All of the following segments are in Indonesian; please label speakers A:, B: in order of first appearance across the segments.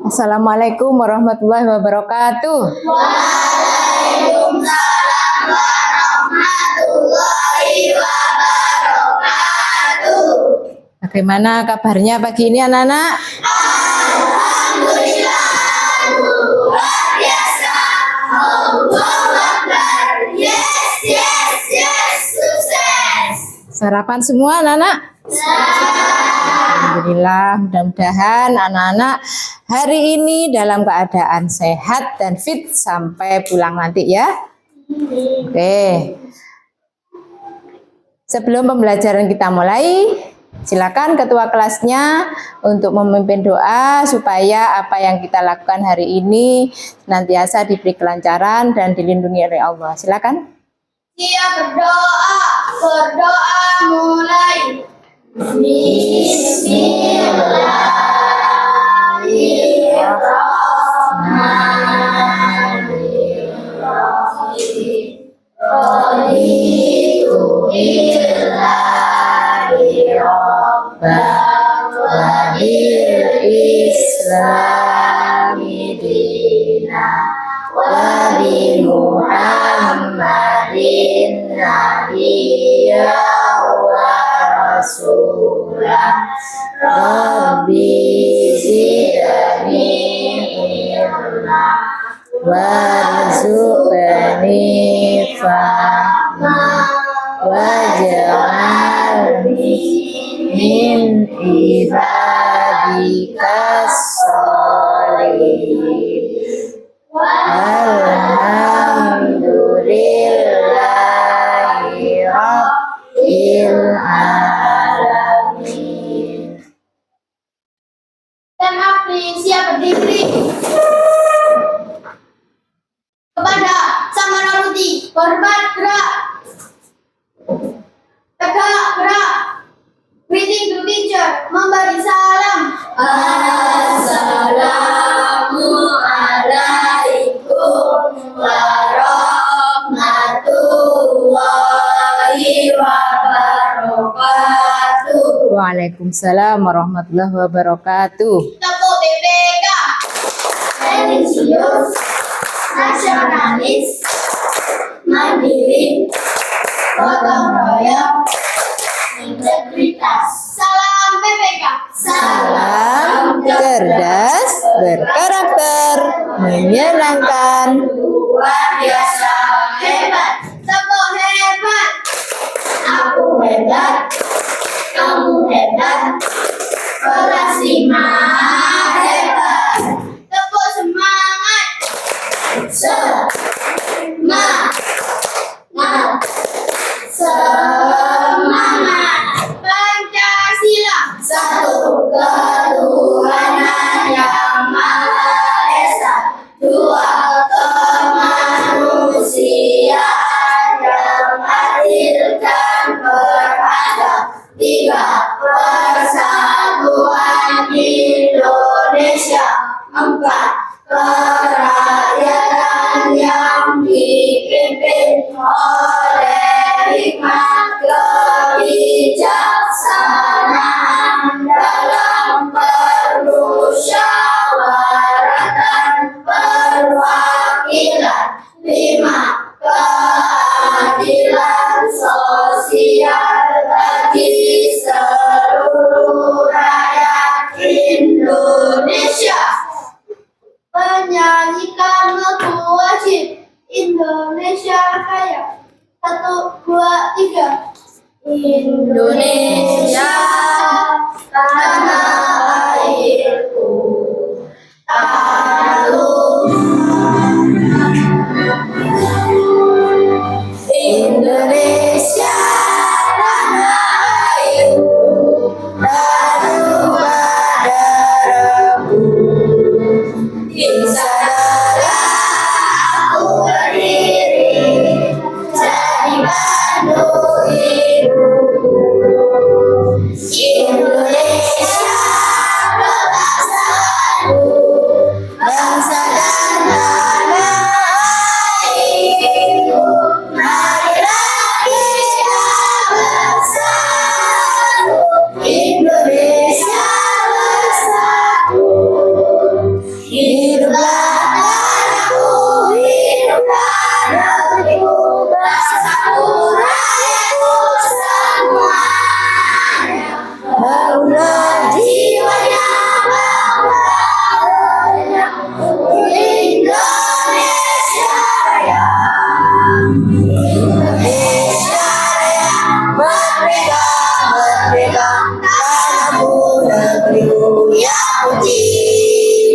A: Assalamualaikum warahmatullahi wabarakatuh.
B: Waalaikumsalam warahmatullahi wabarakatuh.
A: Bagaimana kabarnya pagi ini anak-anak?
B: Alhamdulillah, luar biasa. Allahu Akbar. Yes, yes, yes, sukses.
A: Sarapan semua anak-anak? Alhamdulillah, mudah-mudahan anak-anak hari ini dalam keadaan sehat dan fit sampai pulang nanti ya. Oke. Sebelum pembelajaran kita mulai, silakan ketua kelasnya untuk memimpin doa supaya apa yang kita lakukan hari ini senantiasa diberi kelancaran dan dilindungi oleh Allah. Silakan.
B: Siap berdoa, berdoa mulai. Bismillahirrahmanirrahim. Raditu billahi rabban wa bil islami dinan wa bi Muhammadin nabiyya wa rasulah. Rabbi zidni ilma warzuqni fahma waj'alni min ibadikas sholihin. Alhamdulillahi rabbil alamin. Dan Apri siap berdiri kepada Sang Merah Putih. Hormat gerak, tegak gerak. Greeting to teacher, memberi salam. Assalamualaikum warahmatullahi wabarakatuh.
A: Waalaikumsalam warahmatullahi wabarakatuh.
B: Tepuk BPK. Religius, nasionalis, mandiri, gotong royong, integritas. Salam BPK.
A: Salam cerdas, berkarakter, menyenangkan.
B: Luar biasa hebat. Tepuk hebat. Aku hebat, kamu hebat, kelas 5 hebat. Tepuk semangat. Semangat. Semangat. Pancasila. Satu ketuhanan yang Maha Esa. Dua kemanusiaan yang adil dan beradab. Tiga persatuan Indonesia. Empat kerakyatan yang dipimpin oleh hikmat kebijaksanaan dalam permusyawaratan perwakilan. Lima keadilan sosial bagi seluruh rakyat Indonesia. Menyanyikan lagu wajib Indonesia Raya. 1, 2, 3. Indonesia tanah airku, tanahku. Indonesia tanah airku, tanah darahku. Di sanalah aku berdiri, jadi bantu ibuku. Indonesia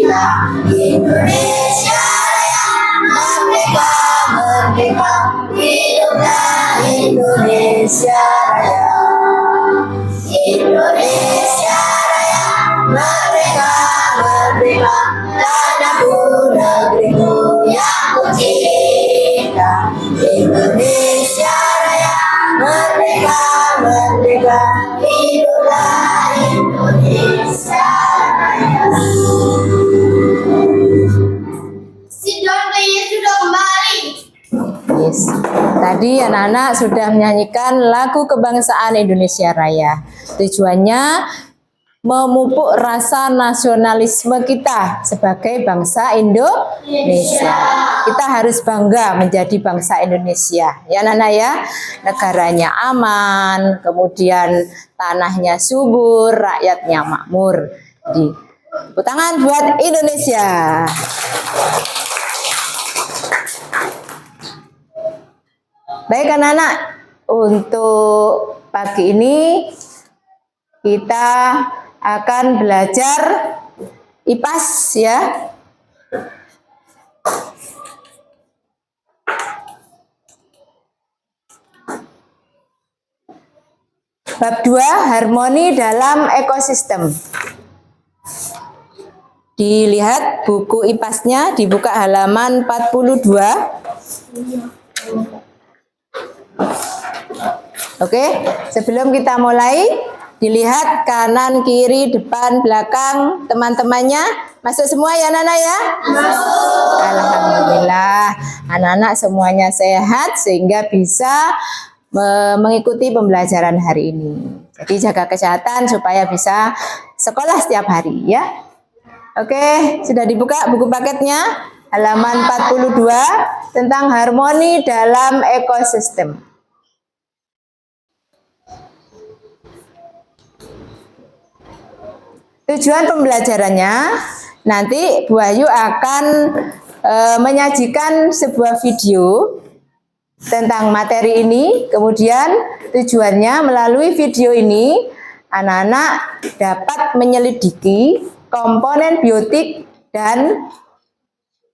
B: Indonesia Raya, merdeka, merdeka, hiduplah Indonesia Raya. Indonesia Raya, merdeka, merdeka, tanahku, negeriku yang ku cinta. Indonesia Raya, merdeka, merdeka, hiduplah Indonesia Raya. Si Dante sudah kembali.
A: Yes. Tadi anak-anak sudah menyanyikan lagu kebangsaan Indonesia Raya. Tujuannya memupuk rasa nasionalisme kita sebagai bangsa Indonesia. Kita harus bangga menjadi bangsa Indonesia. Ya anak-anak ya, negaranya aman, kemudian tanahnya subur, rakyatnya makmur. Jadi, tepuk tangan buat Indonesia. Baik anak-anak, untuk pagi ini kita akan belajar IPAS ya. Bab 2, harmoni dalam ekosistem. Dilihat buku IPAS-nya, dibuka halaman 42. Oke, sebelum kita mulai, dilihat kanan, kiri, depan, belakang, teman-temannya. Masuk semua ya anak-anak ya? Masuk. Alhamdulillah, anak-anak semuanya sehat sehingga bisa mengikuti pembelajaran hari ini. Jadi jaga kesehatan supaya bisa sekolah setiap hari ya. Oke, sudah dibuka buku paketnya, halaman 42 tentang harmoni dalam ekosistem. Tujuan pembelajarannya, nanti Bu Ayu akan menyajikan sebuah video tentang materi ini. Kemudian tujuannya melalui video ini, anak-anak dapat menyelidiki komponen biotik dan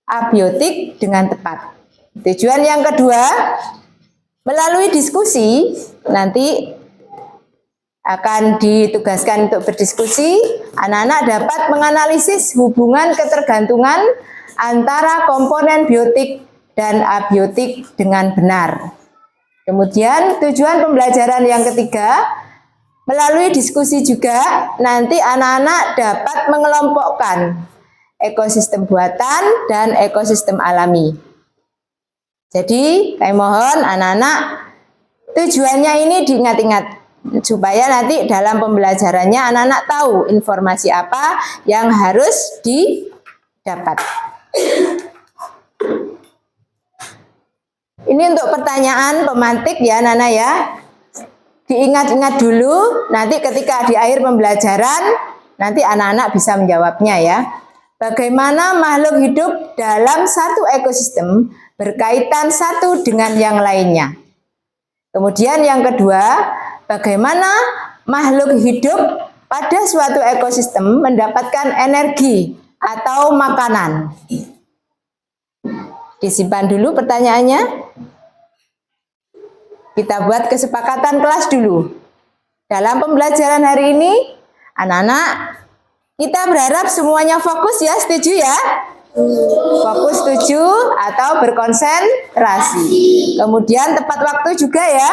A: abiotik dengan tepat. Tujuan yang kedua, melalui diskusi, nanti akan ditugaskan untuk berdiskusi, anak-anak dapat menganalisis hubungan ketergantungan antara komponen biotik dan abiotik dengan benar. Kemudian tujuan pembelajaran yang ketiga, melalui diskusi juga nanti anak-anak dapat mengelompokkan ekosistem buatan dan ekosistem alami. Jadi, kami mohon anak-anak tujuannya ini diingat-ingat supaya nanti dalam pembelajarannya anak-anak tahu informasi apa yang harus didapat. Ini untuk pertanyaan pemantik ya anak-anak ya. Diingat-ingat dulu, nanti ketika di akhir pembelajaran, nanti anak-anak bisa menjawabnya ya. Bagaimana makhluk hidup dalam satu ekosistem berkaitan satu dengan yang lainnya. Kemudian yang kedua, bagaimana makhluk hidup pada suatu ekosistem mendapatkan energi atau makanan. Disimpan dulu pertanyaannya. Kita buat kesepakatan kelas dulu. Dalam pembelajaran hari ini, anak-anak, kita berharap semuanya fokus ya, setuju ya? Fokus setuju atau berkonsentrasi. Kemudian tepat waktu juga ya.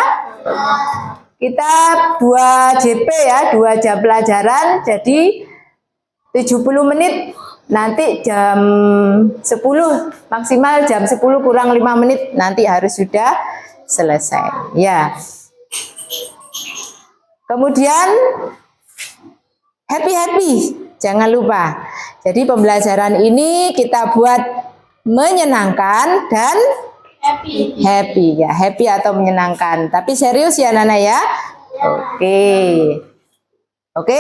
A: Kita 2 JP ya, 2 jam pelajaran, jadi 70 menit. Nanti jam 10, maksimal jam 10 kurang 5 menit, nanti harus sudah selesai. Ya. Kemudian happy, jangan lupa. Jadi pembelajaran ini kita buat menyenangkan dan happy ya, happy atau menyenangkan. Tapi serius ya Nana ya. Oke.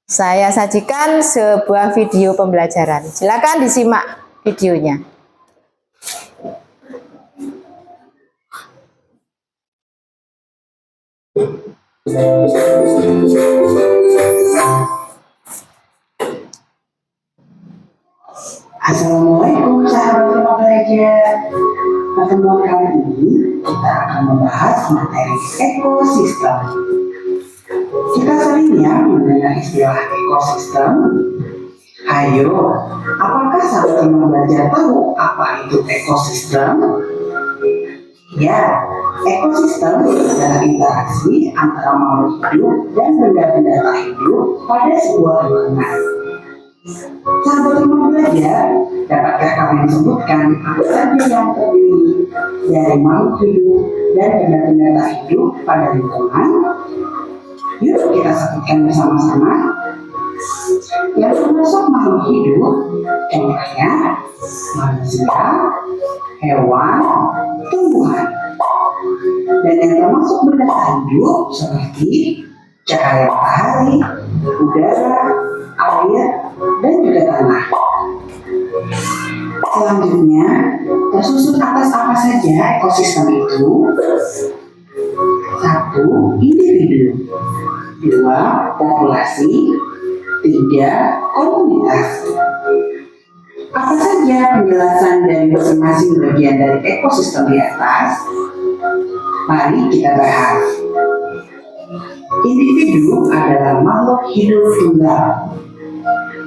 A: Saya sajikan sebuah video pembelajaran. Silakan disimak videonya.
C: Assalamualaikum sahabat rumah belajar. Pertemuan kali ini kita akan membahas materi ekosistem. Kita sering ya mendengar istilah ekosistem. Ayo, apakah sahabat rumah belajar tahu apa itu ekosistem? Ya, ekosistem adalah interaksi antara makhluk hidup dan benda-benda tak hidup pada sebuah lingkungan. Sahabat rumah belajar, dapatkah kalian sebutkan apa saja yang terdiri dari makhluk hidup dan benda-benda tak hidup pada lingkungan? Yuk kita sebutkan bersama-sama. Yang termasuk makhluk hidup, contohnya manusia, hewan, tumbuhan. Dan yang termasuk benda tak hidup seperti cahaya matahari, udara, air, dan juga tanah. Selanjutnya, tersusun atas apa saja ekosistem itu? 1. Individu. 2. Populasi. 3. Komunitas. Apa saja penjelasan dari masing-masing bagian dari ekosistem di atas? Mari kita bahas. Individu adalah makhluk hidup tunggal.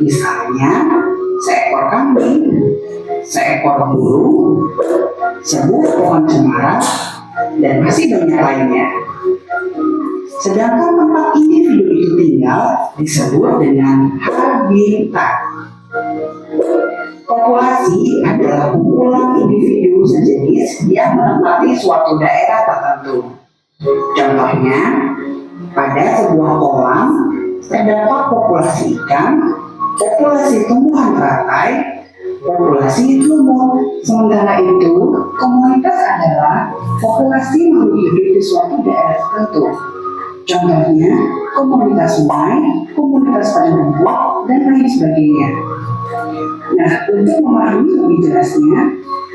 C: Misalnya, seekor kambing, seekor burung, sebuah pohon cemara, dan masih banyak lainnya. Sedangkan tempat individu itu tinggal disebut dengan habitat. Populasi adalah kumpulan individu sejenis yang menempati suatu daerah tertentu. Contohnya, pada sebuah kolam terdapat populasi ikan, populasi tumbuhan teratai, populasi lumut. Sementara itu, komunitas adalah populasi makhluk hidup di suatu daerah tertentu. Contohnya, komunitas sungai, komunitas padang rumput, dan lain sebagainya. Nah, untuk memahami lebih jelasnya,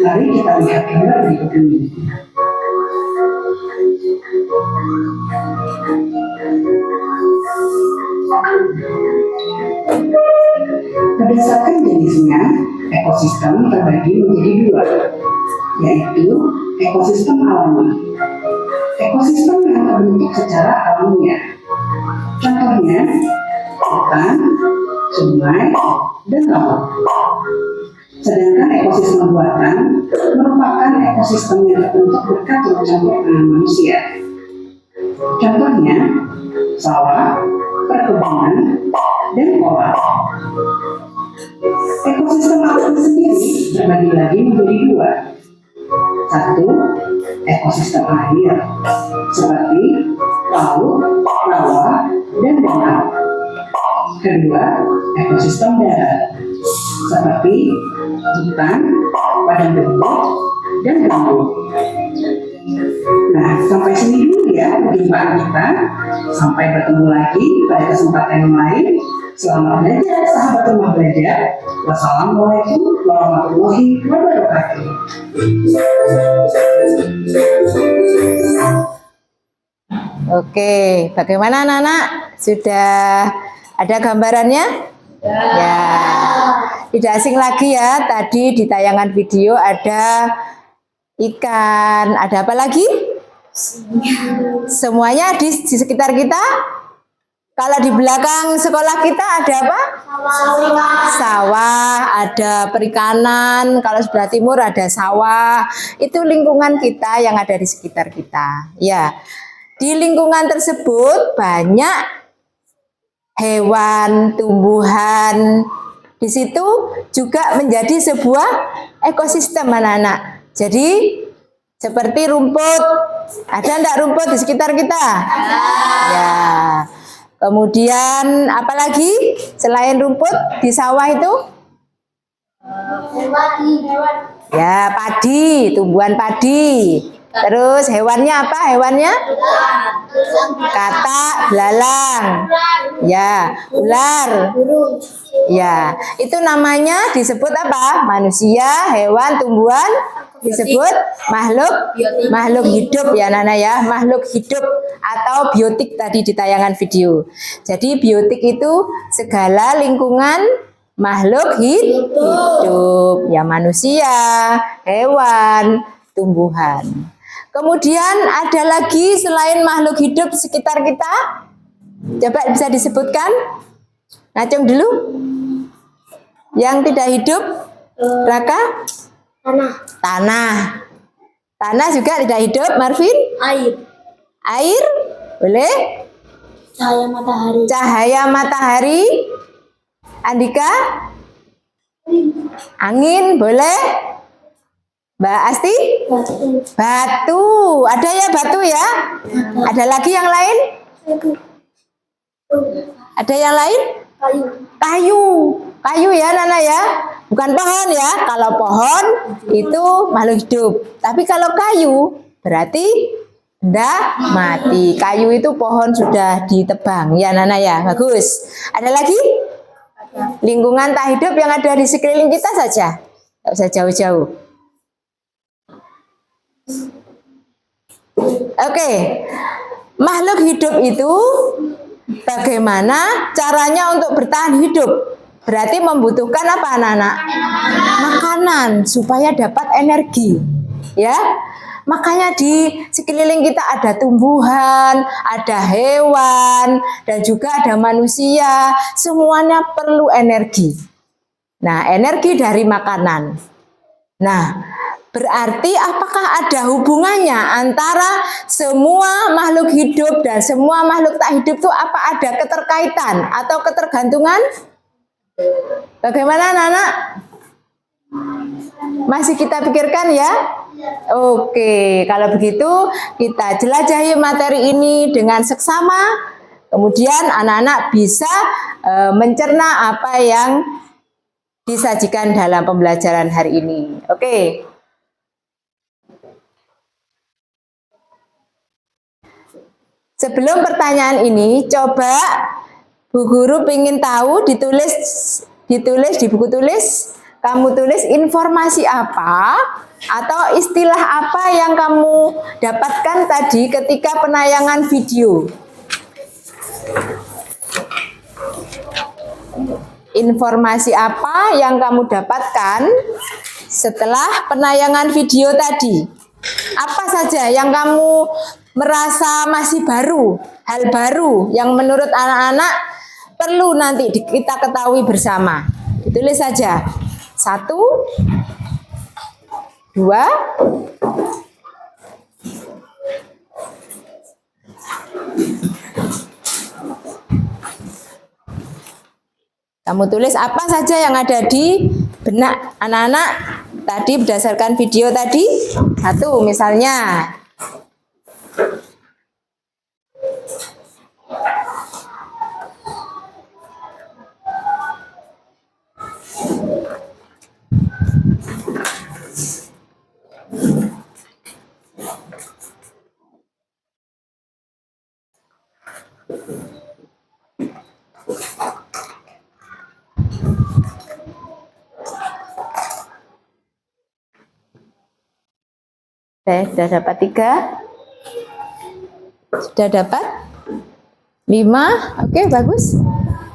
C: mari kita lihat gambar berikut ini. Berdasarkan jenisnya, ekosistem terbagi menjadi dua, yaitu ekosistem alami. Ekosistem yang terbentuk secara alamiah. Contohnya, hutan, sungai, dan laut. Sedangkan ekosistem buatan merupakan ekosistem yang terbentuk berkat campur tangan manusia. Contohnya, sawah, perkebunan, dan kolam. Ekosistem alami sendiri terbagi lagi menjadi dua. 1. Ekosistem air, seperti laut, rawa, dan danau. Kedua, ekosistem darat, seperti hutan, padang rumput, dan gambut. Nah, sampai sini dulu ya perjumpaan kita. Sampai bertemu lagi pada kesempatan yang lain. Selamat belajar, sahabat rumah belajar. Wassalamualaikum warahmatullahi wabarakatuh.
A: Oke, bagaimana anak-anak? Sudah ada gambarannya? Ya. Tidak asing lagi ya, tadi di tayangan video ada ikan, ada apa lagi? Semuanya di sekitar kita. Kalau di belakang sekolah kita ada apa? Sawah, ada perikanan. Kalau sebelah timur ada sawah. Itu lingkungan kita yang ada di sekitar kita. Ya, di lingkungan tersebut banyak hewan, tumbuhan. Di situ juga menjadi sebuah ekosistem anak-anak. Jadi seperti rumput. Ada enggak rumput di sekitar kita? Ada. Ya. Kemudian apalagi selain rumput di sawah itu?
B: Hewan.
A: Ya, padi, tumbuhan padi. Terus hewannya apa? Hewannya? Katak, belalang. Ya, ular. Ya, itu namanya disebut apa? Manusia, hewan, tumbuhan disebut makhluk hidup ya Nana ya, makhluk hidup atau biotik tadi di tayangan video. Jadi biotik itu segala lingkungan makhluk hidup, ya manusia, hewan, tumbuhan. Kemudian ada lagi selain makhluk hidup di sekitar kita? Coba bisa disebutkan? Ngacung dulu. Yang tidak hidup, Raka?
B: Tanah.
A: Tanah. Tanah juga tidak hidup, Marvin?
B: Air.
A: Air? Boleh?
B: Cahaya matahari.
A: Cahaya matahari? Andika? Angin, boleh? Mbak Asti?
B: Batu.
A: Batu. Ada ya batu ya? Ada lagi yang lain? Ada yang lain?
B: Kayu.
A: Kayu. Kayu ya Nana ya? Bukan pohon ya. Kalau pohon itu makhluk hidup. Tapi kalau kayu berarti benda mati. Kayu itu pohon sudah ditebang ya Nana ya. Bagus. Ada lagi? Lingkungan tak hidup yang ada di sekeliling kita saja. Tidak usah jauh-jauh. Oke. Makhluk hidup itu bagaimana caranya untuk bertahan hidup? Berarti membutuhkan apa anak-anak? Makanan supaya dapat energi. Ya. Makanya di sekeliling kita ada tumbuhan, ada hewan, dan juga ada manusia. Semuanya perlu energi. Nah, energi dari makanan. Nah, berarti apakah ada hubungannya antara semua makhluk hidup dan semua makhluk tak hidup itu apa ada keterkaitan atau ketergantungan? Bagaimana anak-anak? Masih kita pikirkan ya? Oke, kalau begitu kita jelajahi materi ini dengan seksama. Kemudian anak-anak bisa mencerna apa yang disajikan dalam pembelajaran hari ini. Oke. Sebelum pertanyaan ini, coba Bu Guru ingin tahu ditulis di buku tulis. Kamu tulis informasi apa atau istilah apa yang kamu dapatkan tadi ketika penayangan video. Informasi apa yang kamu dapatkan setelah penayangan video tadi? Apa saja yang kamu merasa masih baru, hal baru yang menurut anak-anak perlu nanti kita ketahui bersama? Ditulis saja. 1, 2, kamu tulis apa saja yang ada di benak anak-anak tadi berdasarkan video tadi. 1 misalnya. Sudah dapat 3? Sudah dapat 5? Oke, bagus.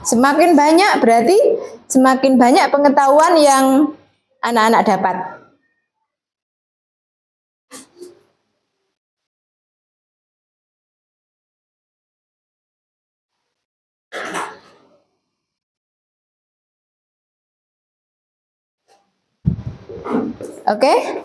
A: Semakin banyak berarti semakin banyak pengetahuan yang anak-anak dapat. Oke?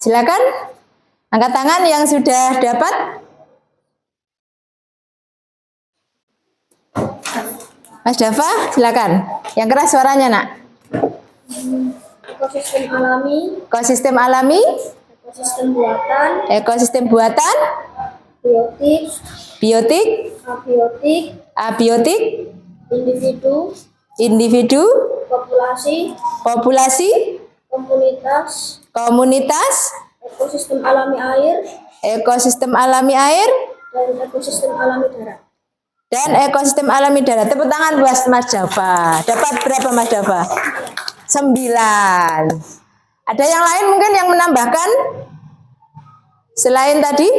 A: Silakan angkat tangan yang sudah dapat. Mas Dava, silakan. Yang keras suaranya, Nak.
B: Ekosistem alami,
A: Ekosistem alami,
B: ekosistem buatan,
A: ekosistem buatan,
B: biotik,
A: biotik,
B: abiotik,
A: abiotik,
B: individu,
A: individu,
B: populasi,
A: populasi,
B: komunitas,
A: komunitas,
B: ekosistem alami air,
A: ekosistem alami air,
B: dan ekosistem alami darat.
A: dan ekosistem alami darat. Tepuk tangan buat Mas Dava. Dapat berapa Mas Dava? 9. Ada yang lain mungkin yang menambahkan selain tadi?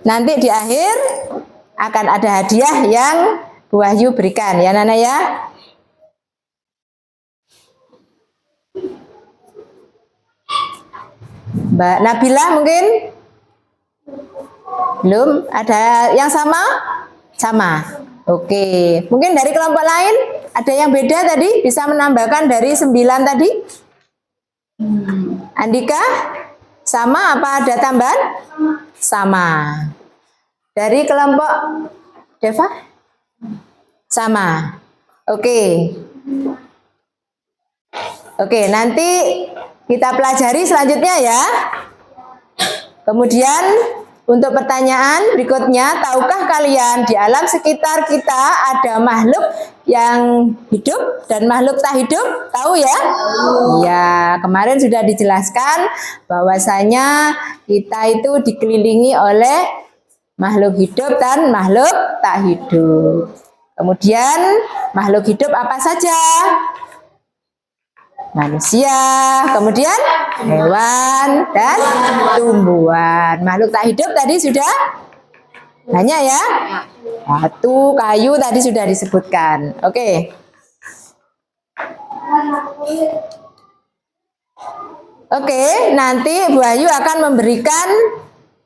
A: Nanti di akhir akan ada hadiah yang Bu Wahyu berikan ya Nana ya. Mbak Nabila mungkin? Belum? Ada yang sama? Sama. Oke. Mungkin dari kelompok lain ada yang beda tadi? Bisa menambahkan dari 9 tadi? Andika? Sama apa ada tambahan? Sama. Dari kelompok Deva? Sama. Oke. Oke, nanti kita pelajari selanjutnya ya. Kemudian untuk pertanyaan berikutnya, tahukah kalian di alam sekitar kita ada makhluk yang hidup dan makhluk tak hidup? Tahu ya? Ya, kemarin sudah dijelaskan bahwasanya kita itu dikelilingi oleh makhluk hidup dan makhluk tak hidup. Kemudian makhluk hidup apa saja? Manusia, kemudian hewan dan tumbuhan. Makhluk tak hidup tadi sudah banyak ya. Batu, kayu tadi sudah disebutkan. Oke. Oke, nanti Bu Ayu akan memberikan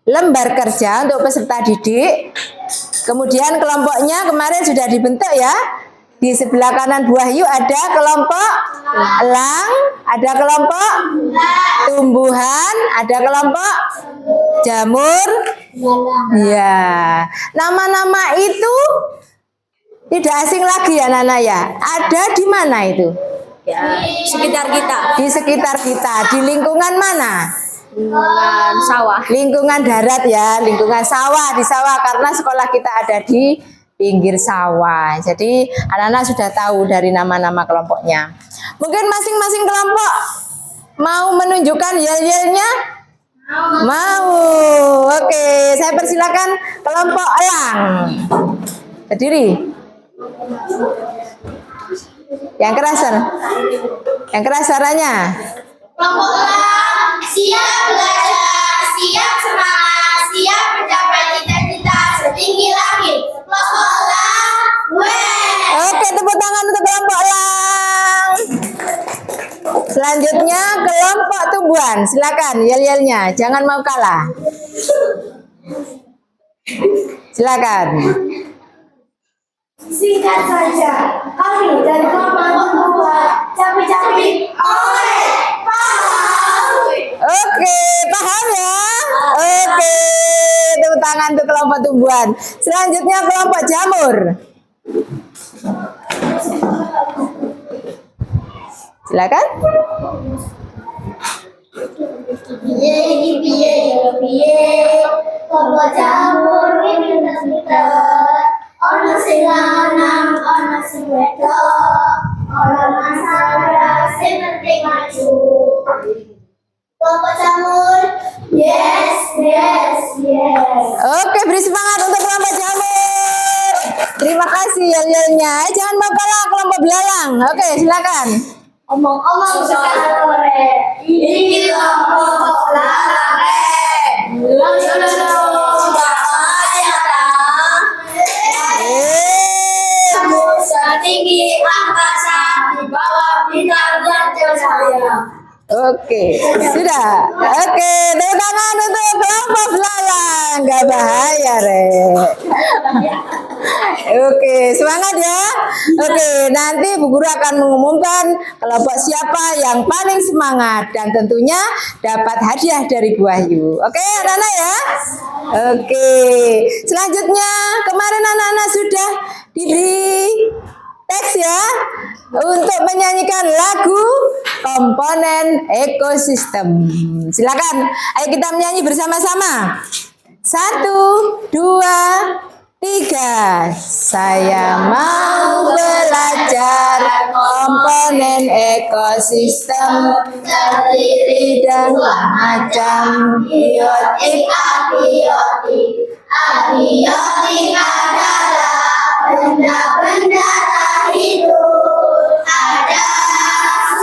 A: lembar kerja untuk peserta didik. Kemudian kelompoknya kemarin sudah dibentuk ya. Di sebelah kanan Bu Wahyu ada kelompok elang, ada kelompok tumbuhan, ada kelompok jamur. Ya, nama-nama itu tidak asing lagi ya Nana ya. Ada di mana itu?
B: Ya, sekitar kita.
A: Di sekitar kita. Di lingkungan mana?
B: Lingkungan sawah.
A: Lingkungan darat ya, lingkungan sawah. Di sawah karena sekolah kita ada di pinggir sawah. Jadi anak-anak sudah tahu dari nama-nama kelompoknya. Mungkin masing-masing kelompok mau menunjukkan yel-yelnya? Mau. Oke, saya persilakan kelompok elang. Berdiri. Yang keras, yang keras suaranya.
B: Kelompok elang siap belajar, siap semangat, siap mencapai cita-cita setinggi langit. Kelompok elang,
A: Oke, tepuk tangan untuk kelompok elang. Selanjutnya kelompok tumbuhan. Silakan yel-yelnya, jangan mau kalah. Silakan.
B: singkat saja, kami dari kelompok tumbuhan capi-capi oleh
A: Oke, paham ya? Oke, tepuk tangan untuk kelompok tumbuhan. Selanjutnya kelompok jamur. Silakan.
B: kelompok jamur ini kita ono sing lanang ono sing wedok ono masalah sing penting maju. Kelompok jamur, yes.
A: Oke, beri semangat untuk kelompok jamur. Terima kasih yel-yelnya. Jangan mau kalah kelompok belalang. Oke, silakan.
B: Omong-omong sore, ini kelompok larang. Setinggi angkasa di bawah bintang yang cahaya.
A: Oke, sudah. Oke, tepuk tangan untuk kelompok belalang. Nggak bahaya, Re. Oke, semangat ya. Oke, nanti Bu Guru akan mengumumkan kelompok siapa yang paling semangat dan tentunya dapat hadiah dari Bu Wahyu. Oke, anak-anak ya. Oke, selanjutnya kemarin anak-anak sudah diberi teks ya untuk menyanyikan lagu komponen ekosistem. Silakan, ayo kita menyanyi bersama-sama. 1, 2, 3. Saya mau belajar komponen ekosistem terdiri dari macam biotik.
B: Abiotik adalah benda-benda tak hidup. Ada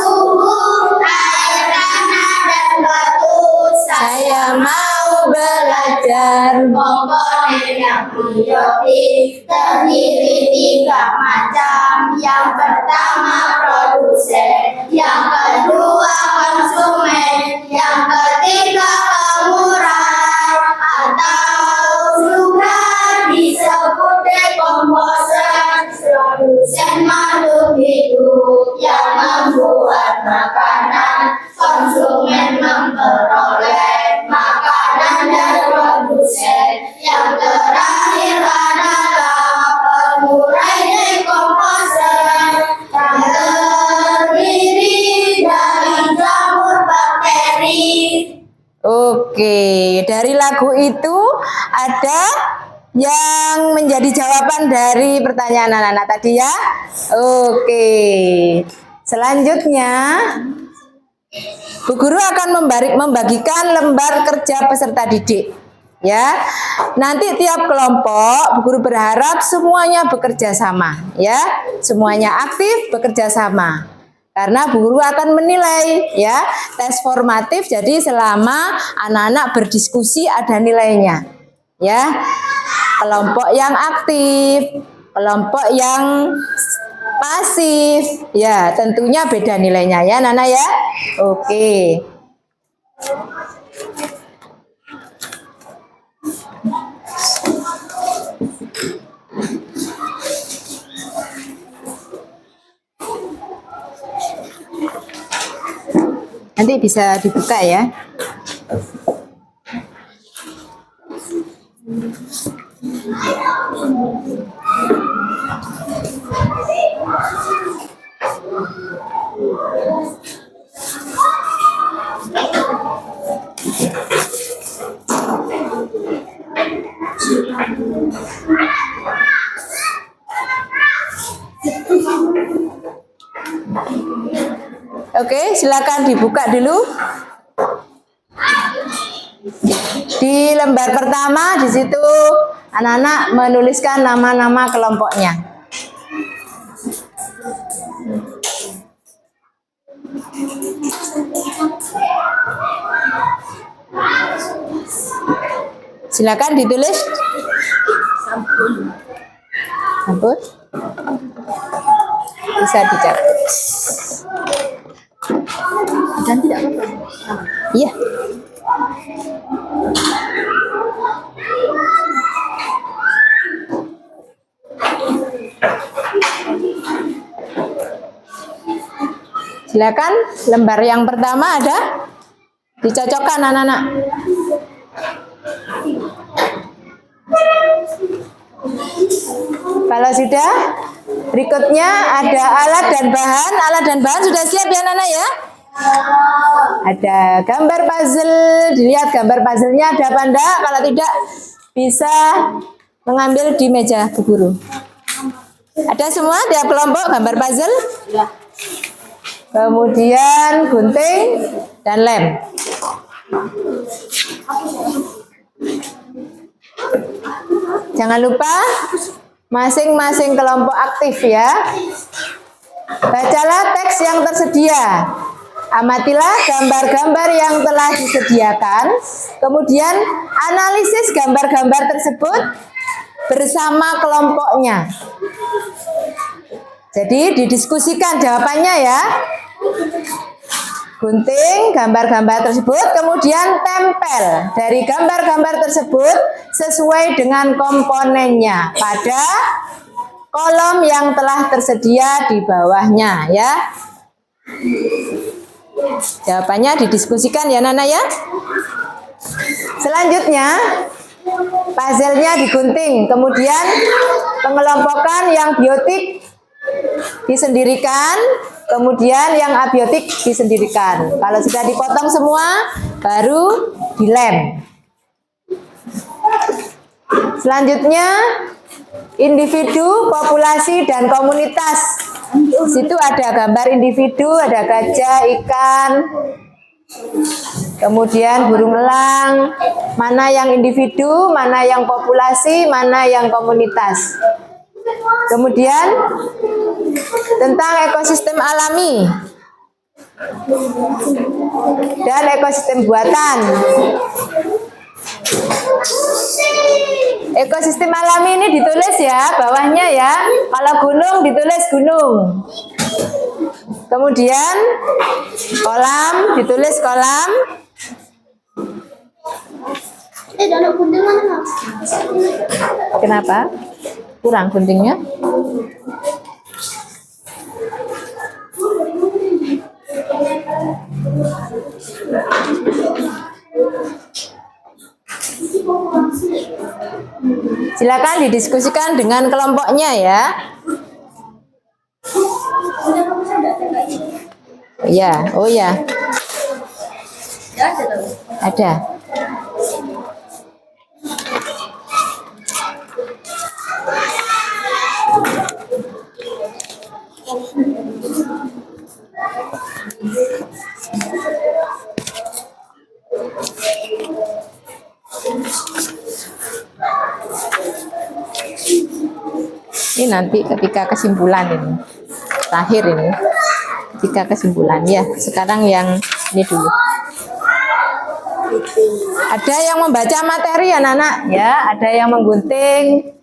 B: sumur, air, tanah, dan batu.
A: Saya mau belajar
B: Komponen yang biotik terdiri 3 macam. Yang pertama produsen, yang kedua konsumen, yang ketiga pemurah atau juga disebut dekomposer. Produsen makhluk hidup yang membuat makanan, konsumen memperoleh makanan dari produsen. Yang terakhir adalah pemurah dekomposer yang terdiri dari jamur bakteri.
A: Oke, dari lagu itu ada yang menjadi jawaban dari pertanyaan anak-anak tadi ya. Oke, selanjutnya Bu Guru akan membagikan lembar kerja peserta didik. Ya, nanti tiap kelompok Bu Guru berharap semuanya bekerja sama, ya, semuanya aktif bekerja sama. Karena Bu Guru akan menilai ya tes formatif, jadi selama anak-anak berdiskusi ada nilainya. Ya, kelompok yang aktif, kelompok yang pasif, ya tentunya beda nilainya ya Nana ya. Oke. Nanti bisa dibuka ya. Oke, silakan dibuka dulu. Di lembar pertama di situ anak-anak menuliskan nama-nama kelompoknya. Silakan ditulis. Sampul. Bisa dicatat. Dan tidak apa-apa. Iya. Silakan, lembar yang pertama ada, dicocokkan anak-anak. Kalau sudah, berikutnya ada alat dan bahan. Alat dan bahan sudah siap ya anak-anak ya? Ada gambar puzzle, dilihat gambar puzzle-nya ada apa enggak? Kalau tidak, bisa mengambil di meja Bu Guru. Ada semua tiap kelompok gambar puzzle? Kemudian gunting dan lem. Jangan lupa masing-masing kelompok aktif ya. Bacalah teks yang tersedia. Amatilah gambar-gambar yang telah disediakan. Kemudian analisis gambar-gambar tersebut bersama kelompoknya. Jadi didiskusikan jawabannya ya. gunting gambar-gambar tersebut, kemudian tempel dari gambar-gambar tersebut sesuai dengan komponennya pada kolom yang telah tersedia di bawahnya ya. Jawabannya didiskusikan ya Nana ya. Selanjutnya puzzle-nya digunting, kemudian pengelompokan yang biotik disendirikan, kemudian yang abiotik disendirikan. Kalau sudah dipotong semua, baru dilem. Selanjutnya, individu, populasi, dan komunitas. Situ ada gambar individu, ada gajah, ikan, kemudian burung elang. Mana yang individu, mana yang populasi, mana yang komunitas. Kemudian tentang ekosistem alami dan ekosistem buatan. Ekosistem alami ini ditulis ya, bawahnya ya. Kalau gunung ditulis gunung. Kemudian kolam ditulis kolam.
B: Danau gunting mana?
A: Kenapa? Kurang guntingnya? Silakan didiskusikan dengan kelompoknya ya. Ya, oh ya. Ada. Ini nanti ketika kesimpulan ini, terakhir ini, ketika kesimpulan ya. Sekarang yang ini dulu. Ada yang membaca materi ya anak-anak ya, ada yang menggunting.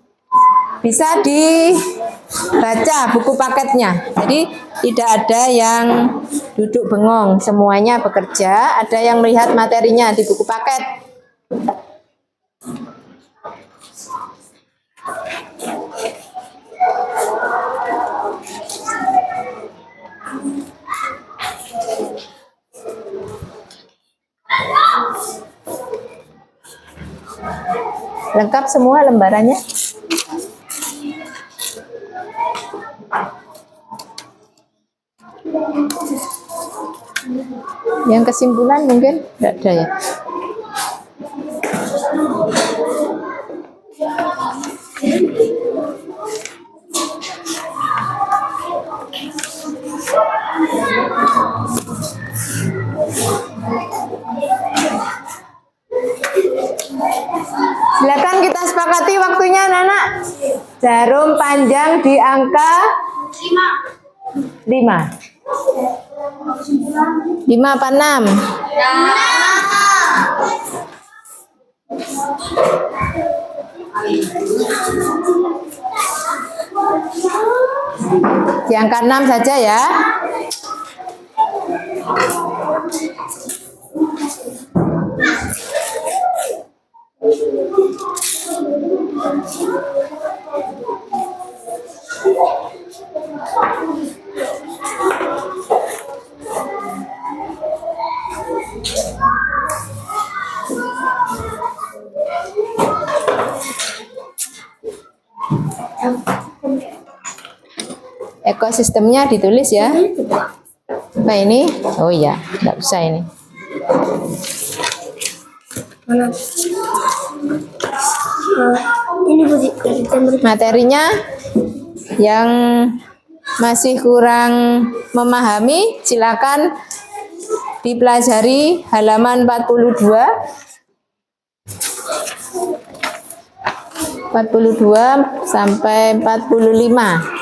A: Bisa dibaca buku paketnya. Jadi tidak ada yang duduk bengong, semuanya bekerja. Ada yang melihat materinya di buku paket. Lengkap semua lembarannya? Yang kesimpulan mungkin tidak ada ya? Silakan kita sepakati waktunya anak-anak. Jarum panjang di angka 5. 5 apa 6? Di angka 6 saja ya. Ekosistemnya ditulis ya. Apa ini? Oh iya, nggak usah ini.
B: Ini
A: materinya yang masih kurang memahami, silakan dipelajari halaman 42 sampai 45.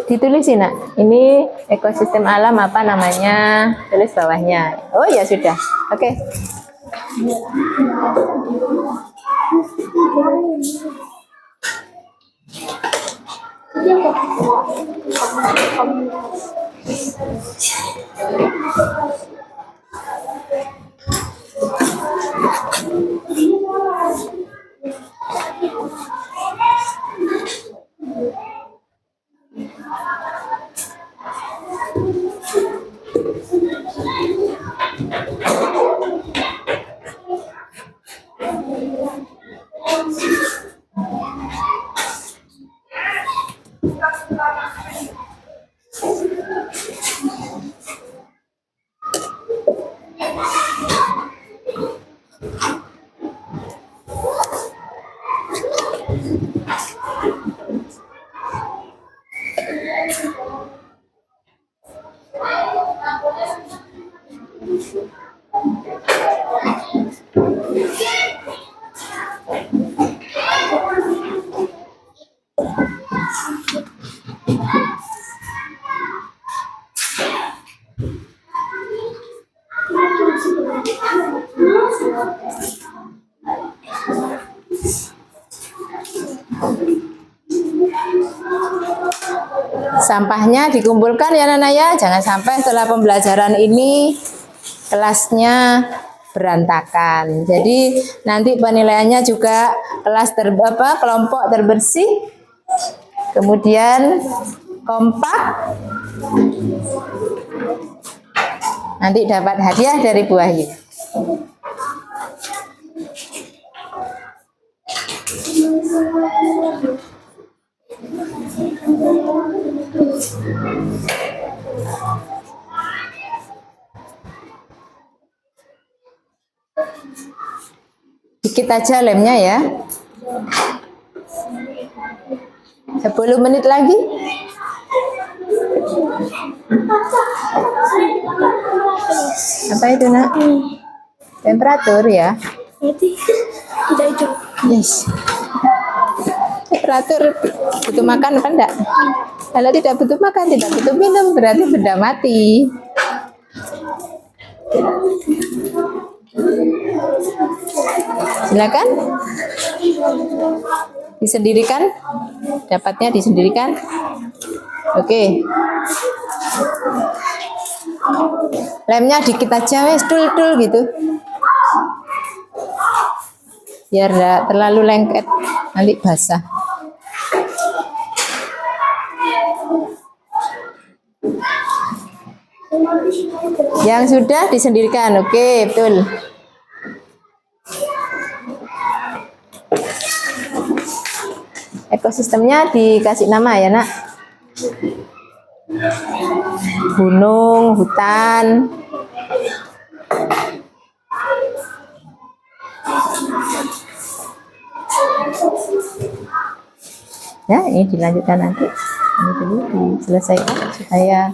A: Ditulis nak, ini ekosistem alam apa namanya, tulis bawahnya. Oh ya sudah, oke. Sampahnya dikumpulkan ya Nana ya, jangan sampai setelah pembelajaran ini kelasnya berantakan. Jadi nanti penilaiannya juga kelompok terbersih, kemudian kompak, nanti dapat hadiah dari Bu Wahyu. Dikit aja lemnya ya. 10 menit lagi. Apa itu nak? Temperatur ya.
B: Berarti tidak itu.
A: Yes. Temperatur butuh makan apa enggak? Kalau tidak butuh makan, tidak butuh minum, berarti benda mati. Silakan. Disendirikan. Dapatnya disendirikan. Oke. Lemnya dikit aja wes, dul gitu. Biar enggak terlalu lengket, nanti basah. Yang sudah disendirikan, oke, betul. Ekosistemnya dikasih nama ya nak. Gunung, hutan. Ya, ini dilanjutkan nanti. Ini dulu diselesaikan supaya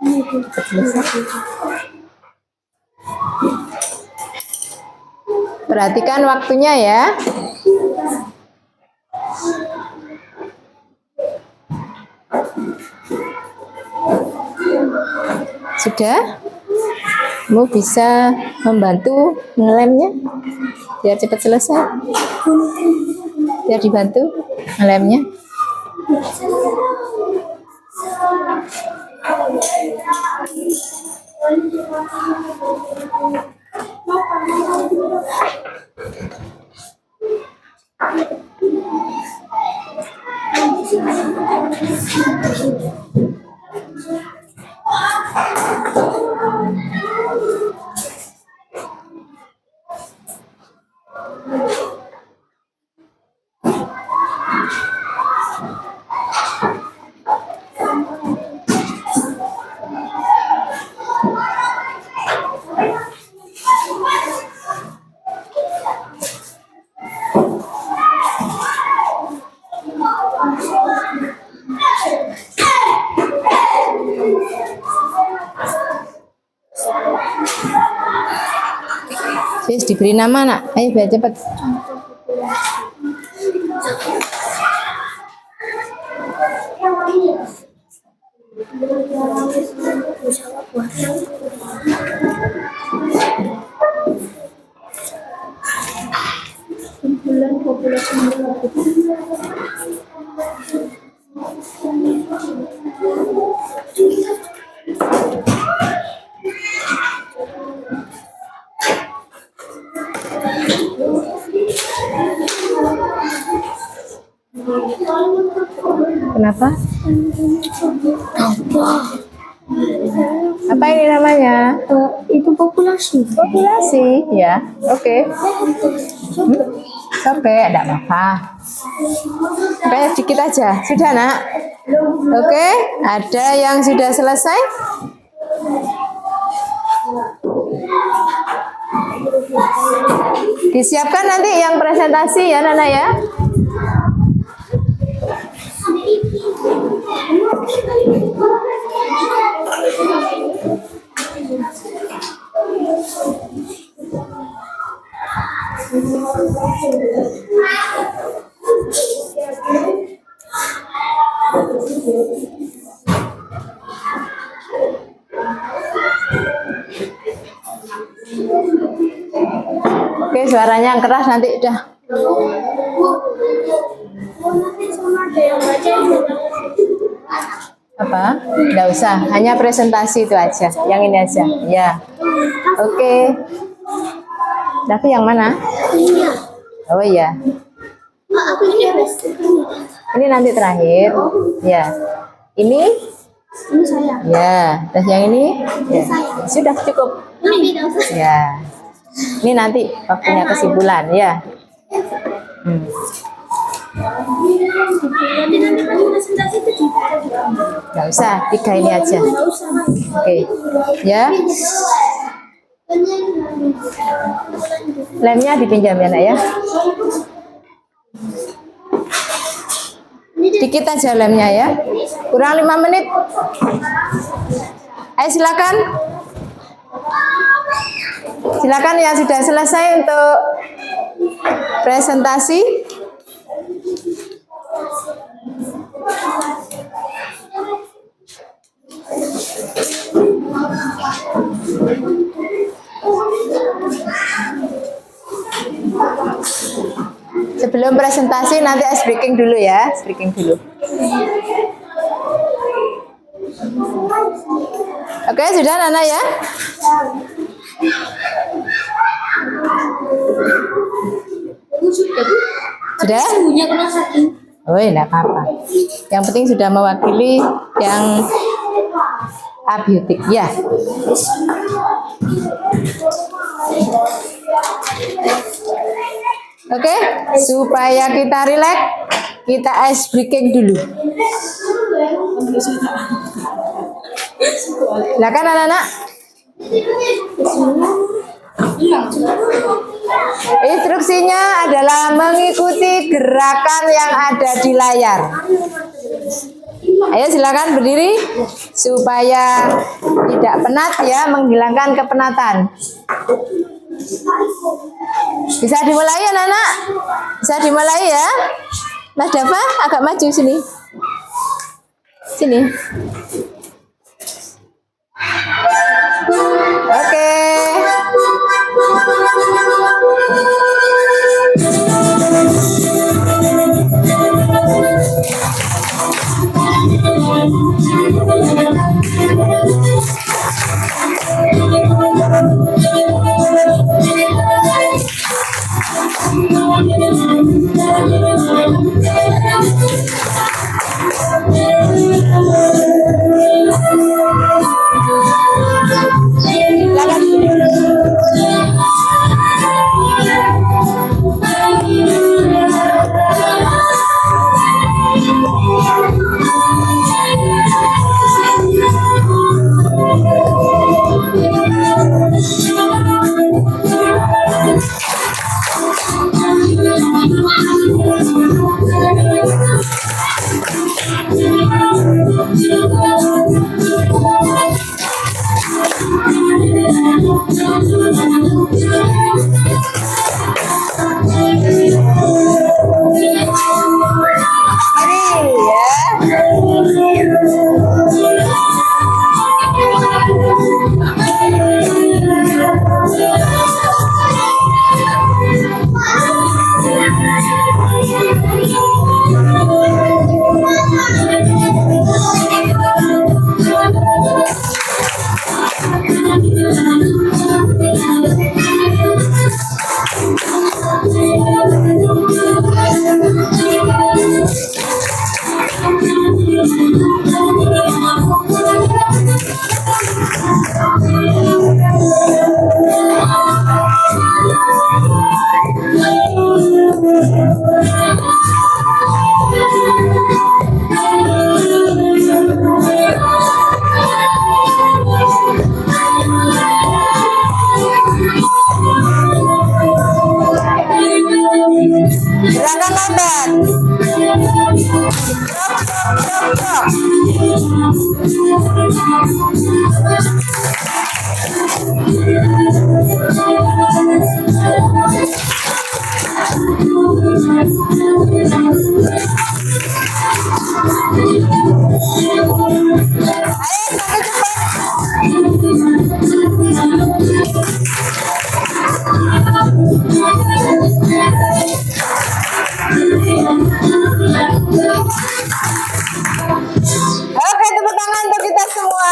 A: cepat selesai. Perhatikan waktunya ya. Sudah? Kamu bisa membantu ngelemnya biar cepat selesai. Biar dibantu ngelemnya. Sis, diberi nama nak, ayo biar cepat. Kenapa? Apa ini namanya?
B: Itu populasi.
A: Populasi, ya. Oke. Sampai, enggak apa-apa. Sampai dikit aja. Sudah, Nak? Oke, ada yang sudah selesai? Disiapkan nanti yang presentasi ya, Nana ya. Oke, suaranya yang keras nanti udah. Apa? Nggak usah, hanya presentasi itu aja. Yang ini aja. Ya. Oke. Tapi yang mana? Oh iya. Ini nanti terakhir. Ya. Ini?
B: Ini saya.
A: Ya. Terus yang ini? Ya. Sudah cukup. Ya. Ini nanti waktunya kesimpulan ya. Nggak usah, 3 ini aja. Oke. Ya. Lemnya dipinjam ya, Nak ya. Dikit aja lemnya ya. Kurang 5 menit. Ayo silakan. Silakan yang sudah selesai untuk presentasi. Sebelum presentasi nanti ice breaking dulu ya, ice breaking dulu. Oke, sudah Nana ya? Sudah? Oh, enggak apa-apa. Yang penting sudah mewakili yang abiotik ya. Oke, supaya kita rileks, kita ice breaking dulu. Silakan anak-anak. Instruksinya adalah mengikuti gerakan yang ada di layar. Ayo silakan berdiri supaya tidak penat ya, menghilangkan kepenatan. Bisa dimulai ya anak-anak? Bisa dimulai ya. Mas Dava agak maju sini. Sini. Oke. Oke, tepuk tangan untuk kita semua.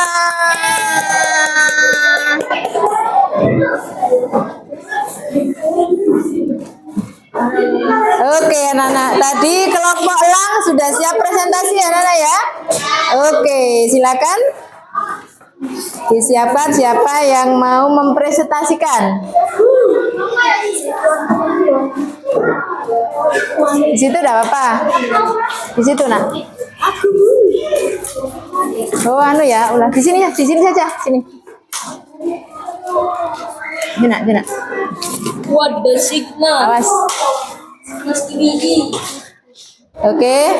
A: Oke, anak-anak. Tadi kelompok elang sudah siap presentasi ya, anak-anak ya? Oke, silakan. Disiapkan siapa yang mau mempresentasikan. Di situ enggak apa-apa. Di situ, Nak. Oh, anu ya, ulah di sini ya, di sini saja, sini. Nak, Nak.
D: What the signal?
A: Awas.
D: Mesti biji.
A: Oke,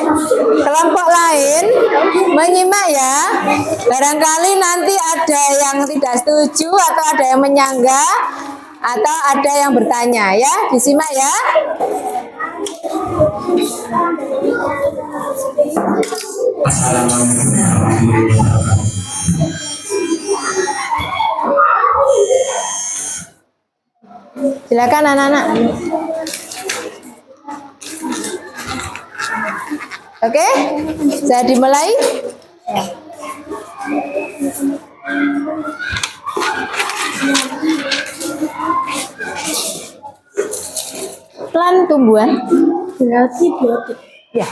A: kelompok lain menyimak ya. Barangkali nanti ada yang tidak setuju atau ada yang menyanggah atau ada yang bertanya ya. Disimak ya. Silakan anak-anak. Oke, saya dimulai. Klan tumbuhan.
B: Berarti biotik.
A: Ya,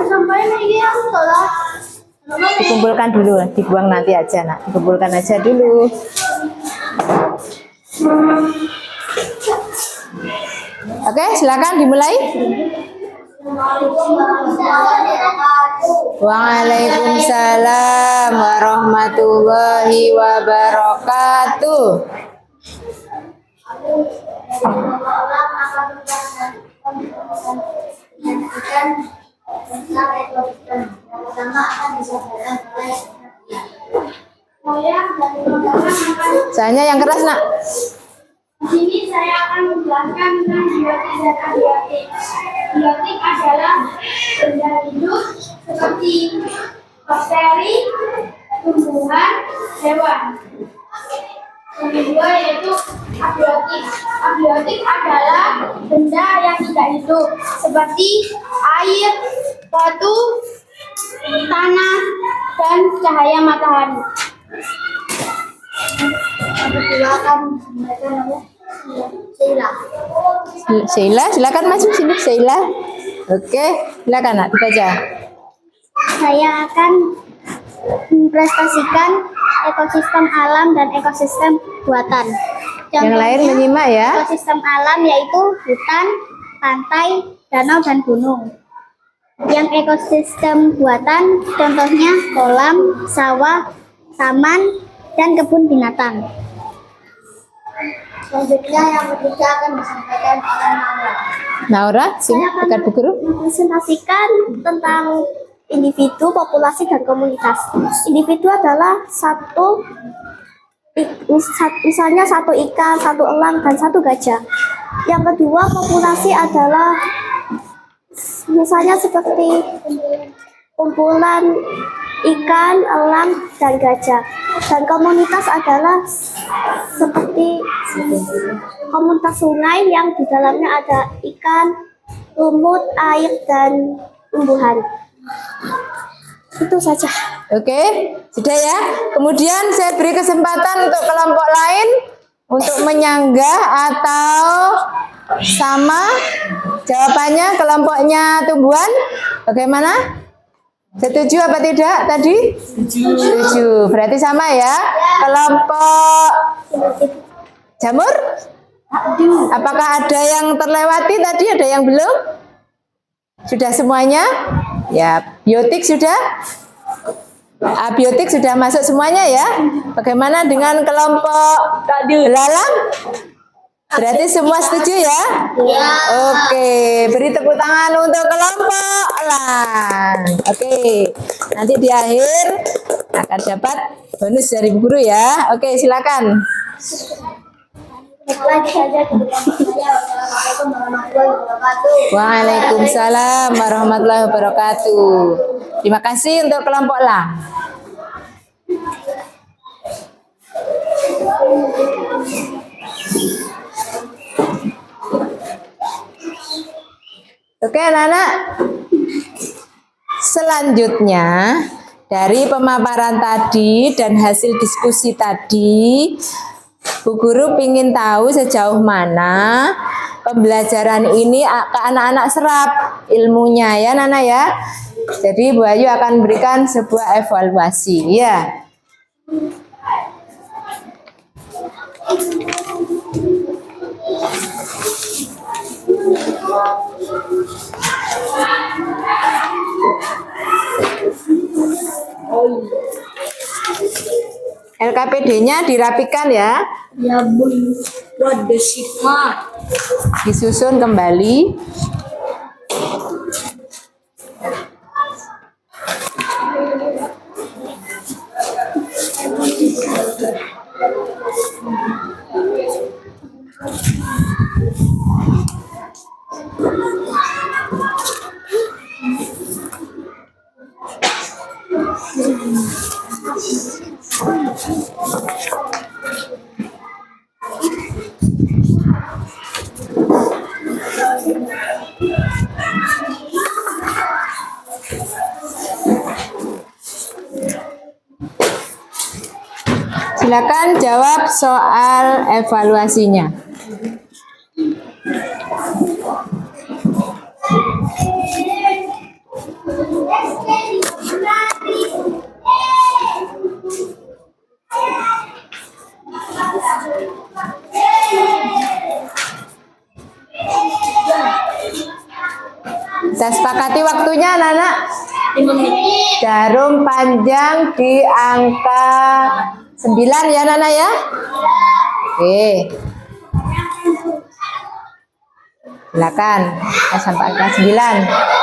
B: Sampai lagi aku salah.
A: dikumpulkan dulu, dibuang nanti aja, Nak. Dikumpulkan aja dulu. Oke, silakan dimulai. Waalaikumsalam warahmatullahi wabarakatuh. Soalnya yang keras, Nak.
B: Di sini saya akan menjelaskan tentang biotik dan abiotik. Biotik adalah benda hidup seperti bakteri, tumbuhan, hewan. Yang kedua yaitu abiotik. Abiotik adalah benda yang tidak hidup seperti air, batu, tanah, dan cahaya matahari. Silakan
A: Sheila, silakan masuk sini, Sheila. Oke, silakan, Nak, dibaca.
B: Saya akan mempresentasikan ekosistem alam dan ekosistem buatan.
A: Yang lain menyimak ya.
B: Ekosistem alam yaitu hutan, pantai, danau, dan gunung. Yang ekosistem buatan contohnya kolam, sawah, taman, dan kebun binatang. Selanjutnya yang ketiga akan disampaikan oleh Naura.
A: Naura, sini dekat Bu Guru.
B: Mempresentasikan tentang individu, populasi, dan komunitas. Individu adalah misalnya satu ikan, satu elang, dan satu gajah. Yang kedua, populasi adalah misalnya seperti kumpulan ikan, elang, dan gajah. Dan komunitas adalah seperti komunitas sungai yang di dalamnya ada ikan, lumut, air, dan tumbuhan. Itu saja.
A: Oke, sudah ya. Kemudian saya beri kesempatan untuk kelompok lain untuk menyanggah atau sama jawabannya. Kelompoknya tumbuhan bagaimana? Setuju apa tidak tadi? Setuju. Berarti sama ya. Kelompok jamur? Apakah ada yang terlewati tadi? Ada yang belum? Sudah semuanya? Ya, biotik sudah? Abiotik sudah masuk semuanya ya? Bagaimana dengan kelompok belalang? Berarti semua setuju ya?
B: Ya.
A: Oke, beri tepuk tangan untuk kelompok elang. Oke, nanti di akhir akan dapat bonus dari Bu Guru ya. Oke, silakan.
B: Lagi saja ke depan saya. Assalamualaikum warahmatullahi wabarakatuh.
A: Waalaikumsalam warahmatullahi wabarakatuh. Terima kasih untuk kelompok elang. Oke anak-anak, selanjutnya dari pemaparan tadi dan hasil diskusi tadi, Bu Guru ingin tahu sejauh mana pembelajaran ini ke anak-anak serap ilmunya ya Nana ya. Jadi Bu Ayu akan berikan sebuah evaluasi ya. LKPD-nya dirapikan ya.
D: Ya bun. What the sigma?
A: Disusun kembali. Silakan jawab soal evaluasinya. Kita sepakati waktunya anak-anak. Jarum panjang di angka 9 ya Nana ya. Oke. Silakan sampai angka 9.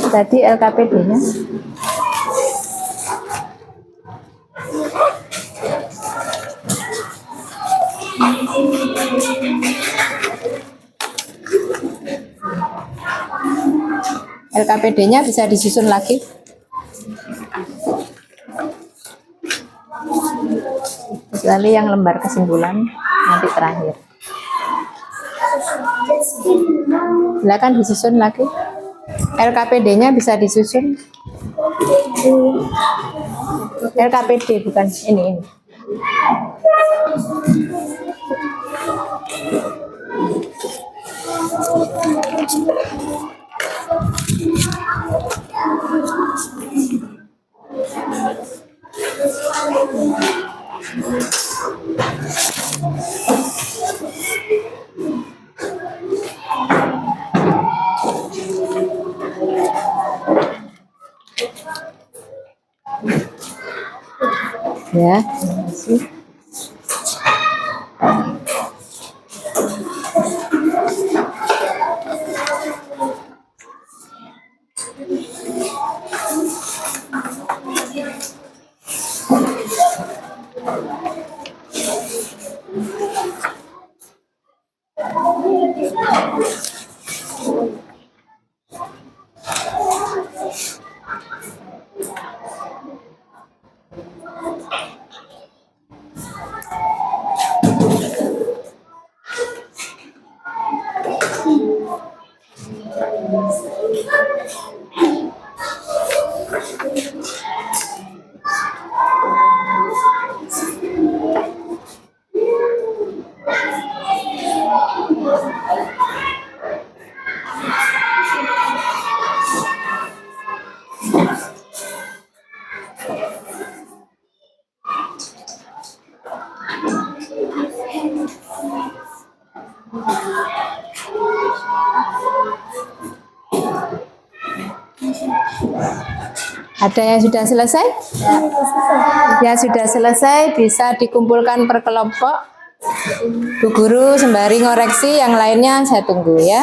A: Tadi LKPD-nya. LKPD-nya bisa disusun lagi. Kecuali yang lembar kesimpulan nanti terakhir. Silakan disusun lagi. LKPD-nya bisa disusun. LKPD bukan ini. Ya, terima kasih. Ada yang sudah selesai? Ya sudah selesai, bisa dikumpulkan per kelompok. Bu Guru sembari ngoreksi, yang lainnya saya tunggu ya.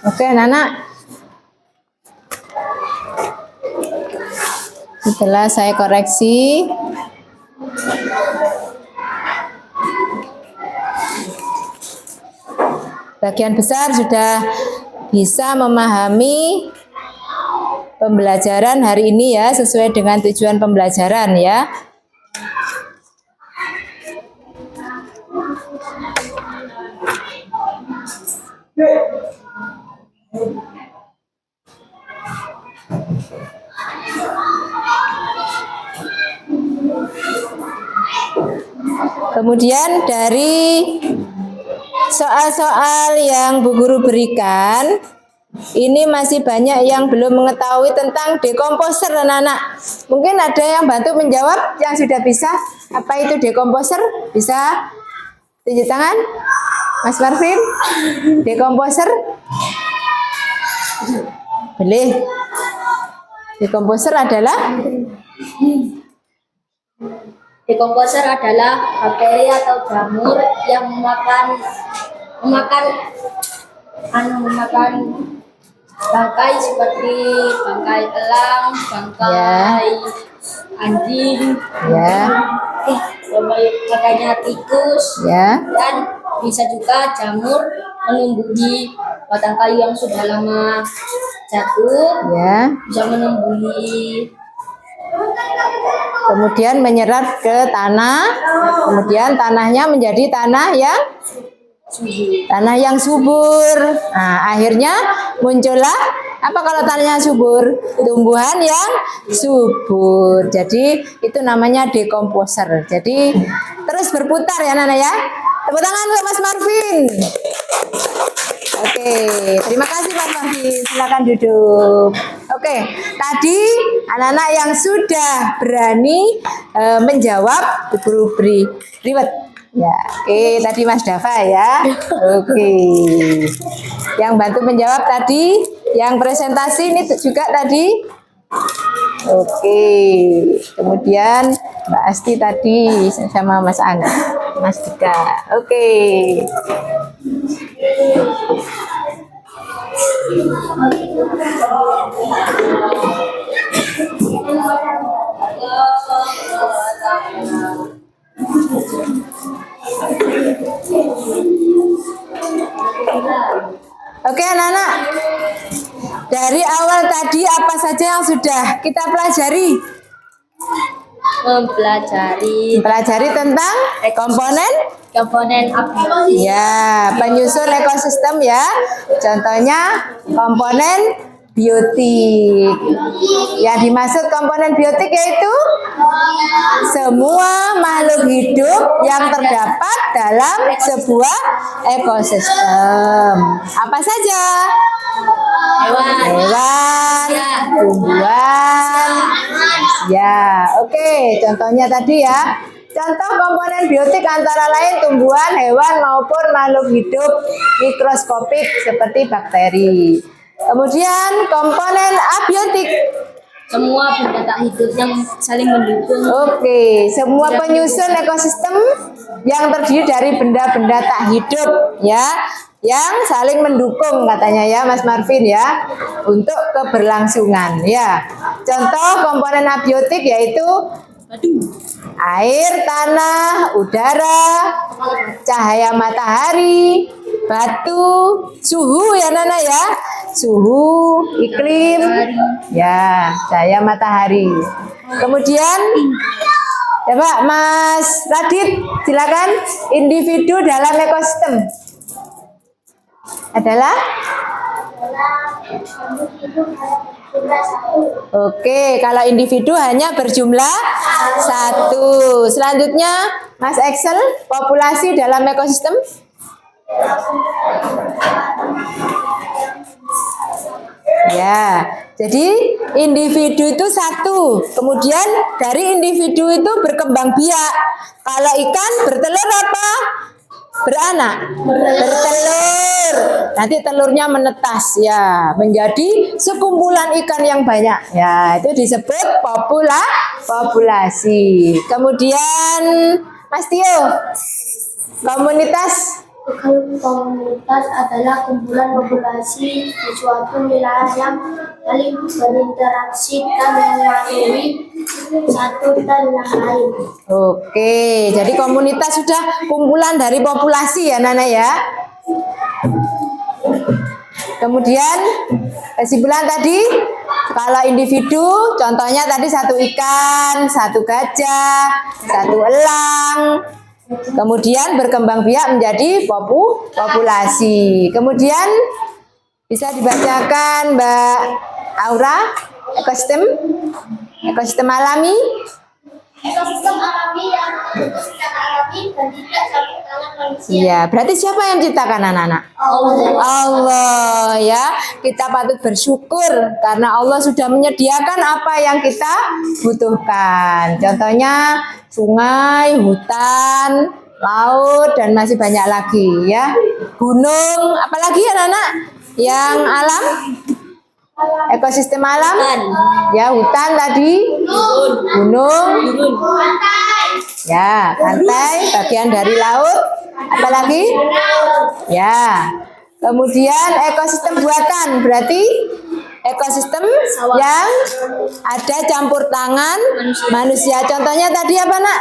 A: Oke, anak-anak. Setelah saya koreksi, bagian besar sudah bisa memahami pembelajaran hari ini ya, sesuai dengan tujuan pembelajaran ya. Kemudian dari soal-soal yang Bu Guru berikan, ini masih banyak yang belum mengetahui tentang dekomposer, anak-anak. Mungkin ada yang bantu menjawab yang sudah bisa. Apa itu dekomposer? Bisa tunjuk tangan, Mas Marvin. Dekomposer? Boleh. Dekomposer adalah?
D: Dekomposer adalah bakteri atau jamur yang memakan bangkai seperti bangkai elang, bangkai anjing,
A: Ya.
D: bangkainya tikus,
A: Ya.
D: dan bisa juga jamur menumbuhi batang kayu yang sudah lama jatuh,
A: Ya.
D: bisa menumbuhi.
A: Kemudian menyerap ke tanah. Kemudian tanahnya menjadi tanah yang subur. Nah, akhirnya muncullah apa kalau tanahnya subur? Tumbuhan yang subur. Jadi itu namanya dekomposer. Jadi terus berputar ya Nana ya. Tepuk tangan untuk Mas Marvin. Oke, terima kasih Mas Marvin. Silakan duduk. Oke, tadi anak-anak yang sudah berani menjawab beri riwet. Ya, oke, tadi Mas Dava ya. Oke. Yang bantu menjawab tadi, yang presentasi ini juga tadi. Oke. Kemudian Mbak Asti tadi sama Mas Angga, Mas Dika. Oke. Oke anak-anak, dari awal tadi apa saja yang sudah kita pelajari? Mempelajari tentang komponen
D: abiotik.
A: ya, penyusun ekosistem ya. Contohnya komponen biotik. Yang dimaksud komponen biotik yaitu semua makhluk hidup yang terdapat dalam sebuah ekosistem. Apa saja? Hewan, tumbuhan. Ya, oke. Contohnya tadi ya. Contoh komponen biotik antara lain tumbuhan, hewan maupun makhluk hidup mikroskopik seperti bakteri. Kemudian komponen abiotik.
D: Semua benda tak hidup yang saling mendukung.
A: Oke, semua penyusun ekosistem yang terdiri dari benda-benda tak hidup ya, yang saling mendukung katanya ya Mas Marvin ya, untuk keberlangsungan ya. Contoh komponen abiotik yaitu air, tanah, udara, cahaya matahari, batu, suhu ya Nana ya, suhu, iklim, ya, cahaya matahari. Kemudian, ya Pak, Mas Radit, silakan. Individu dalam ekosistem adalah? Oke, kalau individu hanya berjumlah satu. Selanjutnya, Mas Excel, populasi dalam ekosistem? Ya, jadi individu itu satu. Kemudian dari individu itu berkembang biak. Kalau ikan bertelur apa? Beranak, bertelur. Nanti telurnya menetas ya, menjadi sekumpulan ikan yang banyak. Ya, itu disebut populasi. Kemudian Mas Tio, komunitas.
B: Komunitas adalah kumpulan populasi di suatu wilayah yang saling berinteraksi dan mematuhi satu dan yang lain.
A: Oke, jadi komunitas sudah kumpulan dari populasi ya Nana ya. Kemudian kesimpulan tadi, kalau individu contohnya tadi satu ikan, satu gajah, satu elang. Kemudian berkembang biak menjadi populasi. Kemudian bisa dibacakan Mbak Aura, ekosistem alami.
B: Ekosistem alami yang terbentuk secara alami dan tidak campur tangan manusia.
A: Iya, berarti siapa yang menciptakan anak-anak? Allah ya. Kita patut bersyukur karena Allah sudah menyediakan apa yang kita butuhkan. Contohnya sungai, hutan, laut, dan masih banyak lagi ya. Gunung, apalagi anak-anak yang alam? Ekosistem alam? Ya, hutan tadi, gunung, ya, pantai, bagian dari laut, apalagi? Ya, kemudian ekosistem buatan, berarti ekosistem yang ada campur tangan manusia. Contohnya tadi apa nak?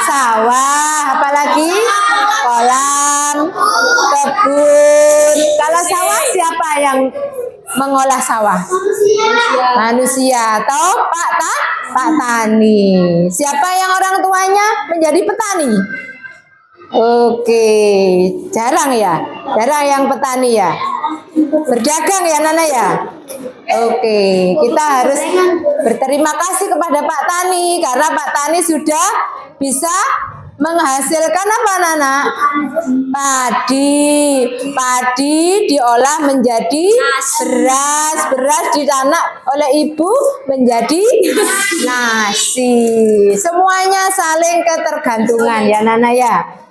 A: Sawah, apalagi? Kolam, yang mengolah sawah? Manusia atau Pak Tani. Siapa yang orang tuanya menjadi petani? Oke, jarang ya, jarang yang petani ya. Berdagang ya Nana ya. Oke, kita harus berterima kasih kepada Pak Tani karena Pak Tani sudah bisa menghasilkan apa Nana? Padi. Padi diolah menjadi beras. Beras ditanam oleh ibu menjadi nasi. Semuanya saling ketergantungan ya Nana ya.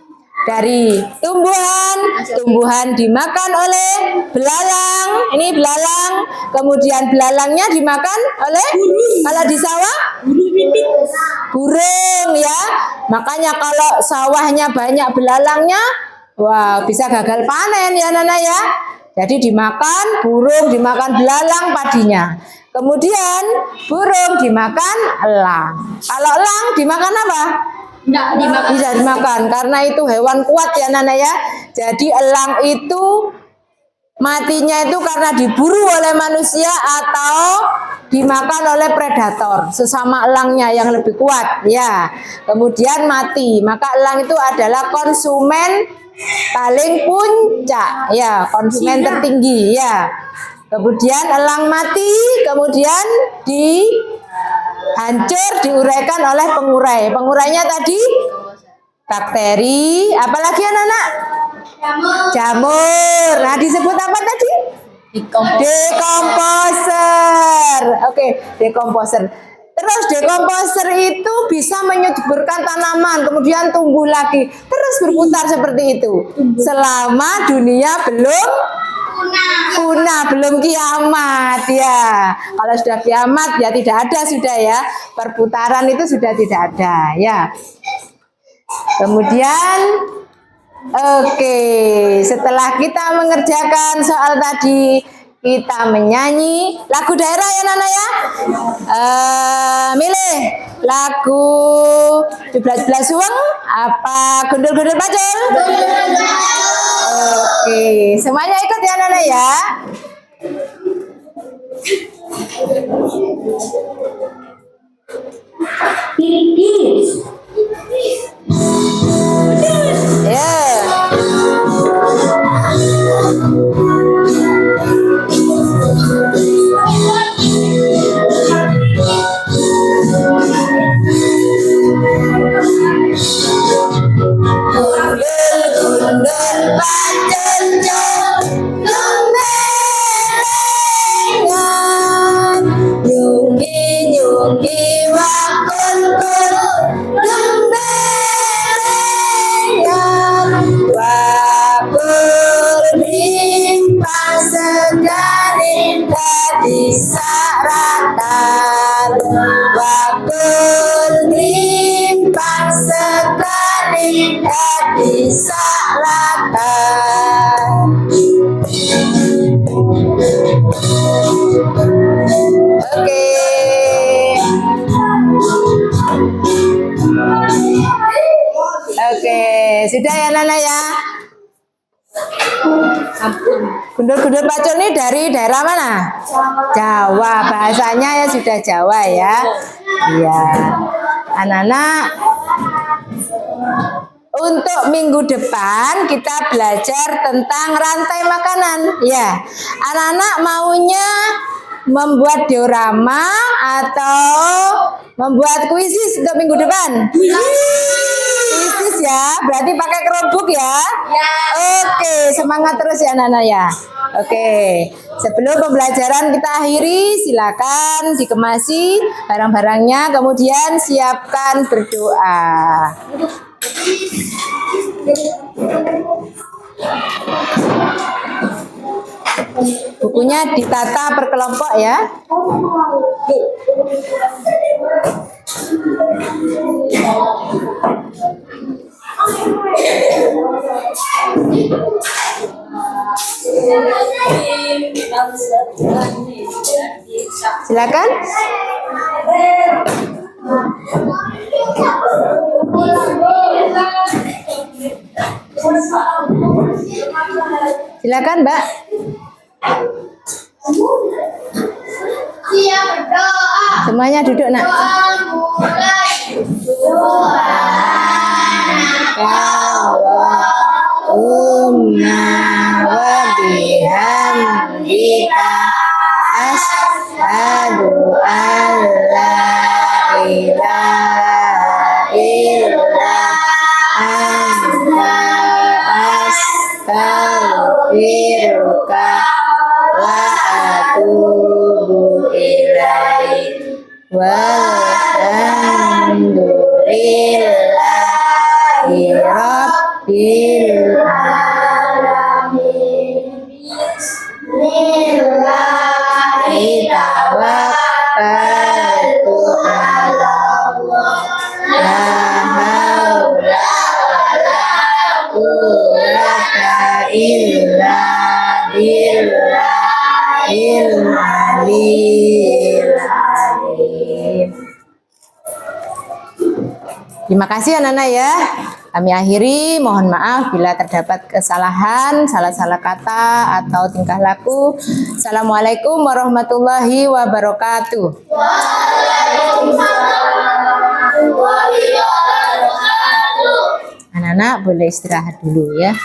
A: Dari tumbuhan dimakan oleh belalang. Ini belalang, kemudian belalangnya dimakan oleh kalau di sawah burung ya. Makanya kalau sawahnya banyak belalangnya, wah bisa gagal panen ya Nana ya. Jadi dimakan burung, dimakan belalang padinya. Kemudian burung dimakan elang. Kalau elang dimakan apa? Tidak dimakan karena itu hewan kuat ya Nana ya. Jadi elang itu matinya itu karena diburu oleh manusia atau dimakan oleh predator sesama elangnya yang lebih kuat ya. Kemudian mati. Maka elang itu adalah konsumen paling puncak ya, konsumen tertinggi ya. Kemudian elang mati, kemudian hancur diuraikan oleh pengurai. Pengurainya tadi bakteri, apalagi anak-anak? Jamur. Nah, disebut apa tadi? Dekomposer. Oke, dekomposer. Terus dekomposer itu bisa menyuburkan tanaman, kemudian tumbuh lagi, terus berputar seperti itu. Selama dunia belum punah, belum kiamat ya. Kalau sudah kiamat ya tidak ada sudah ya. Perputaran itu sudah tidak ada ya. Kemudian oke, setelah kita mengerjakan soal tadi, kita menyanyi lagu daerah ya Nana ya. Milih lagu 17 Suweng apa Gundul-gundul Pacul? Oke, semuanya ikut ya Nana ya. Oke, sudah ya Nana ya. Gundul-gundul Pacul ini dari daerah mana? Jawa. Bahasanya ya sudah Jawa ya. Iya. Anak-anak, untuk minggu depan kita belajar tentang rantai makanan. Ya, anak-anak maunya membuat diorama atau membuat kuisis untuk minggu depan? Kuisis ya, berarti pakai kerobok ya? Oke, semangat terus ya anak-anak ya. Oke, sebelum pembelajaran kita akhiri, silakan dikemasi barang-barangnya, kemudian siapkan berdoa. Bukunya ditata per kelompok ya. Silakan. Silakan, Mbak.
B: Siap berdoa.
A: Semuanya duduk nak.
B: Mulai.
A: Allahumma wa bihamdika asyhadu an la ilaha illa anta astaghfiruka wa atubu ilaik. Walhamdulillahi rabbil alamin. Bismillahi tawakkaltu ala Allah. La haula wala quwwata illa billahil aliyyil azim. Terima kasih anak-anak ya. Kami akhiri, mohon maaf bila terdapat kesalahan, salah-salah kata atau tingkah laku. Assalamualaikum warahmatullahi wabarakatuh. Anak-anak boleh istirahat dulu ya.